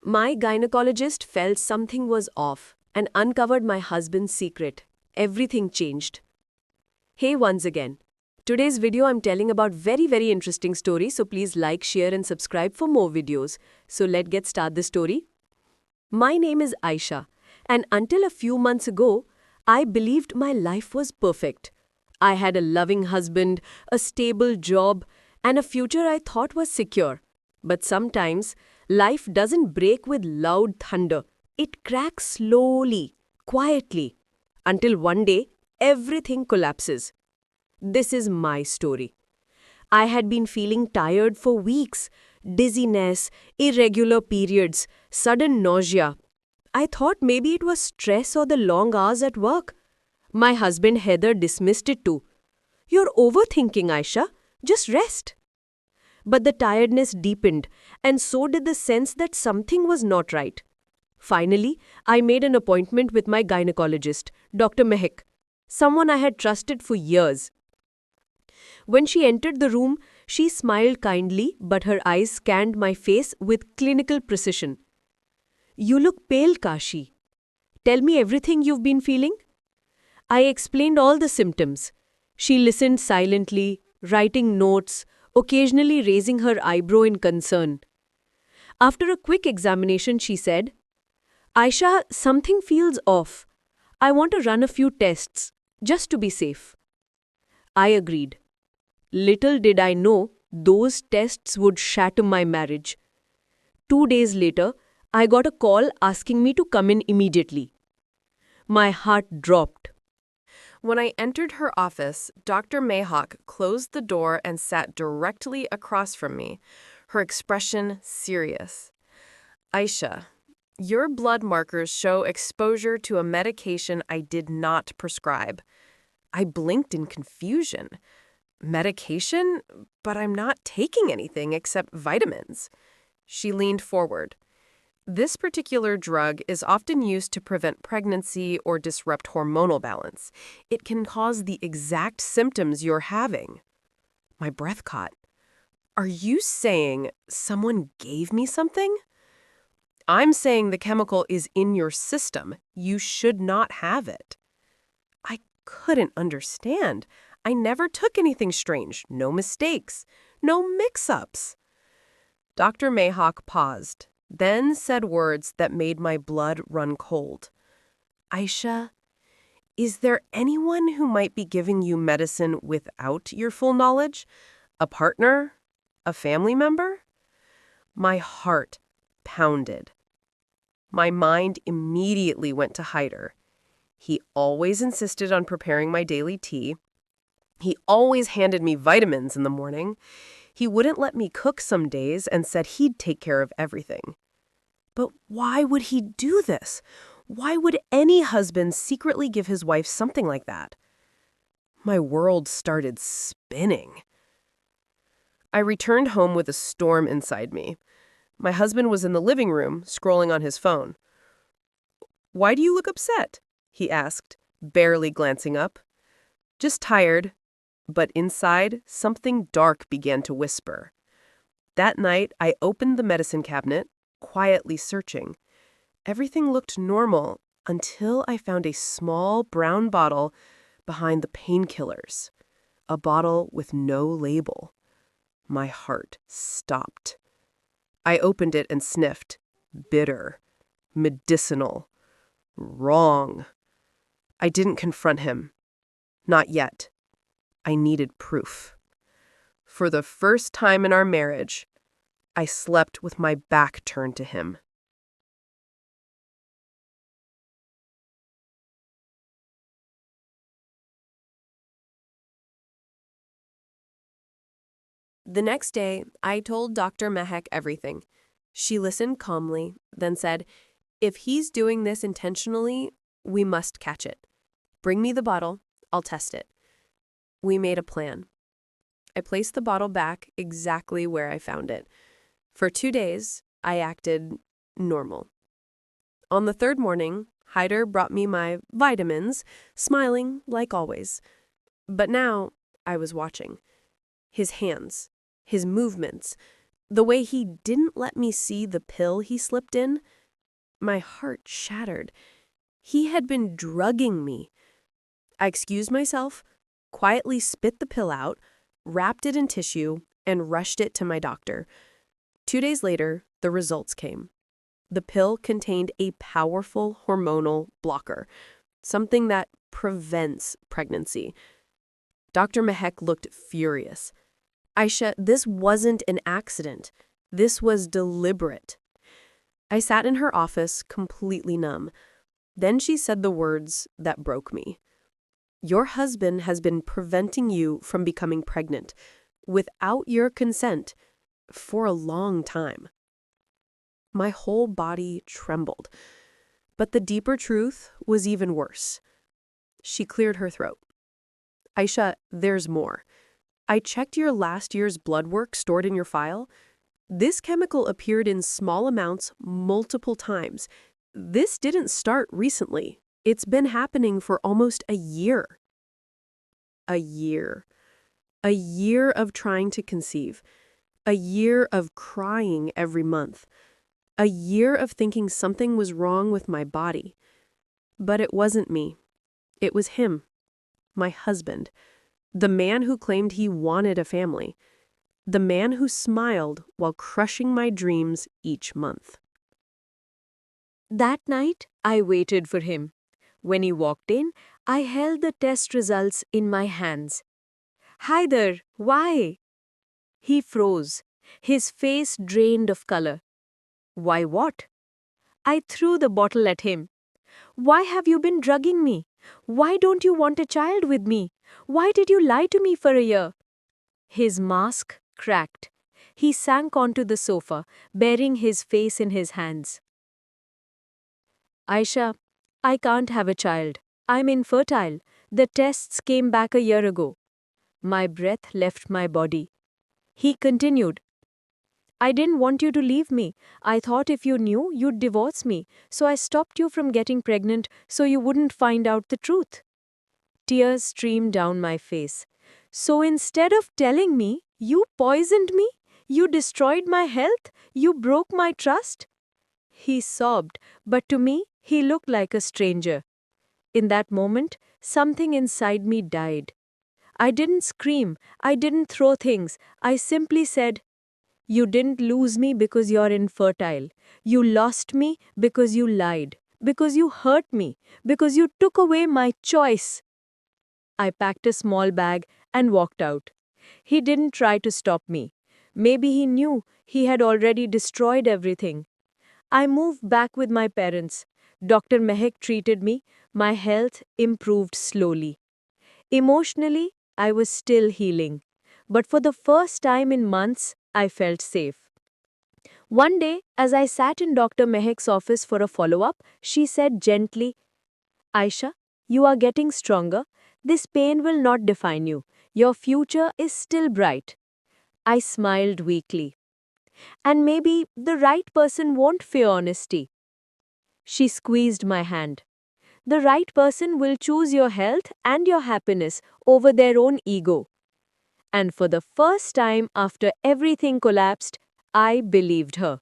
My gynecologist felt something was off and uncovered my husband's secret. Everything changed. Hey once again. Today's video I'm telling about very interesting story, so please like, share and subscribe for more videos. So let's get start the story. My name is Aisha, and until a few months ago, I believed my life was perfect. I had a loving husband, a stable job, and a future I thought was secure. But sometimes, life doesn't break with loud thunder. It cracks slowly, quietly, until one day, everything collapses. This is my story. I had been feeling tired for weeks, dizziness, irregular periods, sudden nausea. I thought maybe it was stress or the long hours at work. My husband Heather dismissed it too. "You're overthinking, Aisha. Just rest." But the tiredness deepened, and so did the sense that something was not right. Finally, I made an appointment with my gynecologist, Dr. Mehak, someone I had trusted for years. When she entered the room, she smiled kindly, but her eyes scanned my face with clinical precision. "You look pale, Kashi. Tell me everything you've been feeling." I explained all the symptoms. She listened silently, writing notes, occasionally raising her eyebrow in concern. After a quick examination, she said, "Aisha, something feels off. I want to run a few tests, just to be safe." I agreed. Little did I know those tests would shatter my marriage. 2 days later, I got a call asking me to come in immediately. My heart dropped. When I entered her office, Dr. Mayhawk closed the door and sat directly across from me, her expression serious. "Aisha, your blood markers show exposure to a medication I did not prescribe." I blinked in confusion. "Medication? But I'm not taking anything except vitamins." She leaned forward. "This particular drug is often used to prevent pregnancy or disrupt hormonal balance. It can cause the exact symptoms you're having." My breath caught. "Are you saying someone gave me something?" "I'm saying the chemical is in your system. You should not have it." I couldn't understand. I never took anything strange. No mistakes. No mix-ups. Dr. Mayhawk paused, then said words that made my blood run cold. "Aisha, is there anyone who might be giving you medicine without your full knowledge? A partner? A family member?" My heart pounded. My mind immediately went to Hyder. He always insisted on preparing my daily tea. He always handed me vitamins in the morning. He wouldn't let me cook some days and said he'd take care of everything. But why would he do this? Why would any husband secretly give his wife something like that? My world started spinning. I returned home with a storm inside me. My husband was in the living room, scrolling on his phone. "Why do you look upset?" he asked, barely glancing up. "Just tired." But inside, something dark began to whisper. That night, I opened the medicine cabinet, quietly searching. Everything looked normal until I found a small brown bottle behind the painkillers. A bottle with no label. My heart stopped. I opened it and sniffed. Bitter. Medicinal. Wrong. I didn't confront him. Not yet. I needed proof. For the first time in our marriage, I slept with my back turned to him. The next day, I told Dr. Mehak everything. She listened calmly, then said, "If he's doing this intentionally, we must catch it. Bring me the bottle, I'll test it." We made a plan. I placed the bottle back exactly where I found it. For 2 days, I acted normal. On the third morning, Hyder brought me my vitamins, smiling like always. But now, I was watching. His hands, his movements, The way he didn't let me see the pill he slipped in, my heart shattered. He had been drugging me. I excused myself, quietly spit the pill out, wrapped it in tissue, and rushed it to my doctor. 2 days later, the results came. The pill contained a powerful hormonal blocker, something that prevents pregnancy. Dr. Mehek looked furious. Aisha, this wasn't an accident. This was deliberate. I sat in her office, completely numb. Then she said the words that broke me. Your husband has been preventing you from becoming pregnant, without your consent, for a long time. My whole body trembled. But the deeper truth was even worse. She cleared her throat. Aisha, there's more. I checked your last year's blood work stored in your file. This chemical appeared in small amounts multiple times. This didn't start recently. It's been happening for almost a year. A year. A year of trying to conceive. A year of crying every month. A year of thinking something was wrong with my body. But it wasn't me. It was him. My husband. The man who claimed he wanted a family. The man who smiled while crushing my dreams each month. That night, I waited for him. When he walked in, I held the test results in my hands. Haider, why? He froze, his face drained of color. Why what? I threw the bottle at him. Why have you been drugging me? Why don't you want a child with me? Why did you lie to me for a year? His mask cracked. He sank onto the sofa, burying his face in his hands. Aisha, I can't have a child. I'm infertile. The tests came back a year ago. My breath left my body. He continued. I didn't want you to leave me. I thought if you knew, you'd divorce me. So I stopped you from getting pregnant so you wouldn't find out the truth. Tears streamed down my face. So instead of telling me, you poisoned me? You destroyed my health? You broke my trust? He sobbed, but to me, he looked like a stranger. In that moment, something inside me died. I didn't scream. I didn't throw things. I simply said, you didn't lose me because you're infertile. You lost me because you lied, because you hurt me, because you took away my choice. I packed a small bag and walked out. He didn't try to stop me. Maybe he knew he had already destroyed everything. I moved back with my parents. Dr. Mehek treated me. My health improved slowly. Emotionally, I was still healing. But for the first time in months, I felt safe. One day, as I sat in Dr. Mehek's office for a follow-up, she said gently, Aisha, you are getting stronger. This pain will not define you. Your future is still bright. I smiled weakly. And maybe the right person won't fear honesty. She squeezed my hand. The right person will choose your health and your happiness over their own ego. And for the first time after everything collapsed, I believed her.